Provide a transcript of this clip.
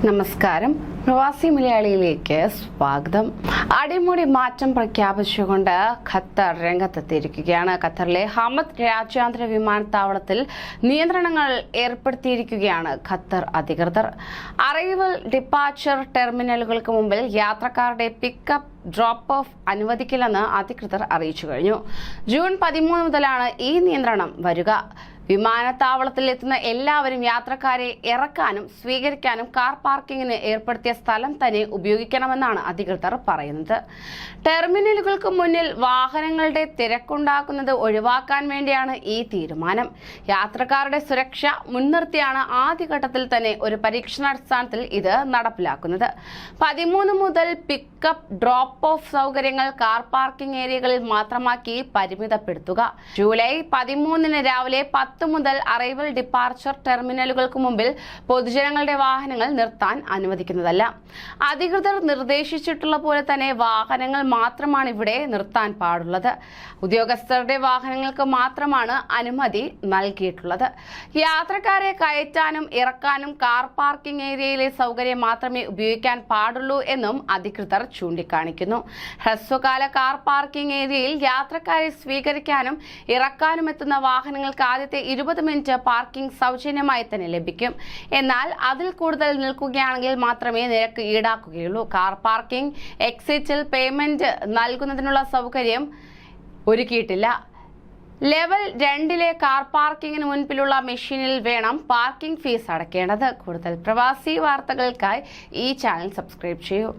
നമസ്കാരം. പ്രവാസി മലയാളിയിലേക്ക് സ്വാഗതം. അടിമുടി മാറ്റം പ്രഖ്യാപിച്ചുകൊണ്ട് ഖത്തർ രംഗത്തെത്തിയിരിക്കുകയാണ്. ഖത്തറിലെ ഹമദ് രാജ്യാന്തര വിമാനത്താവളത്തിൽ നിയന്ത്രണങ്ങൾ ഏർപ്പെടുത്തിയിരിക്കുകയാണ് ഖത്തർ അധികൃതർ. അറൈവൽ ഡിപ്പാച്ചർ ടെർമിനലുകൾക്ക് മുമ്പിൽ യാത്രക്കാരുടെ പിക്കപ്പ് ഡ്രോപ്പ് ഓഫ് അനുവദിക്കില്ലെന്ന് അധികൃതർ അറിയിച്ചു കഴിഞ്ഞു. ജൂൺ 13 മുതലാണ് ഈ നിയന്ത്രണം വരിക. വിമാനത്താവളത്തിൽ എത്തുന്ന എല്ലാവരും യാത്രക്കാരെ ഇറക്കാനും സ്വീകരിക്കാനും കാർ പാർക്കിങ്ങിന് ഏർപ്പെടുത്തിയ സ്ഥലം തന്നെ ഉപയോഗിക്കണമെന്നാണ് അധികൃതർ പറയുന്നത്. ടെർമിനലുകൾക്ക് മുന്നിൽ വാഹനങ്ങളുടെ തിരക്കുണ്ടാക്കുന്നത് ഒഴിവാക്കാൻ വേണ്ടിയാണ് ഈ തീരുമാനം. യാത്രക്കാരുടെ സുരക്ഷ മുൻനിർത്തിയാണ് ആദ്യഘട്ടത്തിൽ തന്നെ ഒരു പരീക്ഷണാടിസ്ഥാനത്തിൽ ഇത് നടപ്പിലാക്കുന്നത്. 13 മുതൽ പിക്കപ്പ് ഡ്രോപ്പ് ഓഫ് സൗകര്യങ്ങൾ കാർ പാർക്കിംഗ് ഏരിയകളിൽ മാത്രമാക്കി പരിമിതപ്പെടുത്തുക. ജൂലൈ 13 രാവിലെ 10 മുതൽ അറൈവൽ ഡിപ്പാർച്ചർ ടെർമിനലുകൾക്ക് മുമ്പിൽ പൊതുജനങ്ങളുടെ വാഹനങ്ങൾ നിർത്താൻ അനുവദിക്കുന്നതല്ല. അധികൃതർ നിർദ്ദേശിച്ചിട്ടുള്ള പോലെ തന്നെ വാഹനങ്ങൾ മാത്രമാണ് ഇവിടെ നിർത്താൻ പാടുള്ളത്. ഉദ്യോഗസ്ഥരുടെ വാഹനങ്ങൾക്ക് മാത്രമാണ് അനുമതി നൽകിയിട്ടുള്ളത്. യാത്രക്കാരെ കയറ്റാനും ഇറക്കാനും കാർ പാർക്കിംഗ് ഏരിയയിലെ സൗകര്യം മാത്രമേ ഉപയോഗിക്കാൻ പാടുള്ളൂ എന്നും അധികൃതർ ചൂണ്ടിക്കാണിക്കുന്നു. ഹ്രസ്വകാല കാർ പാർക്കിംഗ് ഏരിയയിൽ യാത്രക്കാരെ സ്വീകരിക്കാനും ഇറക്കാനും എത്തുന്ന വാഹനങ്ങൾക്ക് ആദ്യത്തെ 20 മിനിറ്റ് പാർക്കിംഗ് സൗജന്യമായി തന്നെ ലഭിക്കും. എന്നാൽ അതിൽ കൂടുതൽ നിൽക്കുകയാണെങ്കിൽ മാത്രമേ നിരക്ക് ഈടാക്കുകയുള്ളൂ. കാർ പാർക്കിംഗ് എക്സിറ്റിൽ പേയ്മെന്റ് നൽകുന്നതിനുള്ള സൗകര്യം ഒരുക്കിയിട്ടില്ല. ലെവൽ 2 കാർ പാർക്കിങ്ങിന് മുൻപിലുള്ള മെഷീനിൽ വേണം പാർക്കിംഗ് ഫീസ് അടയ്ക്കേണ്ടത്. കൂടുതൽ പ്രവാസി വാർത്തകൾക്കായി ഈ ചാനൽ സബ്സ്ക്രൈബ് ചെയ്യൂ.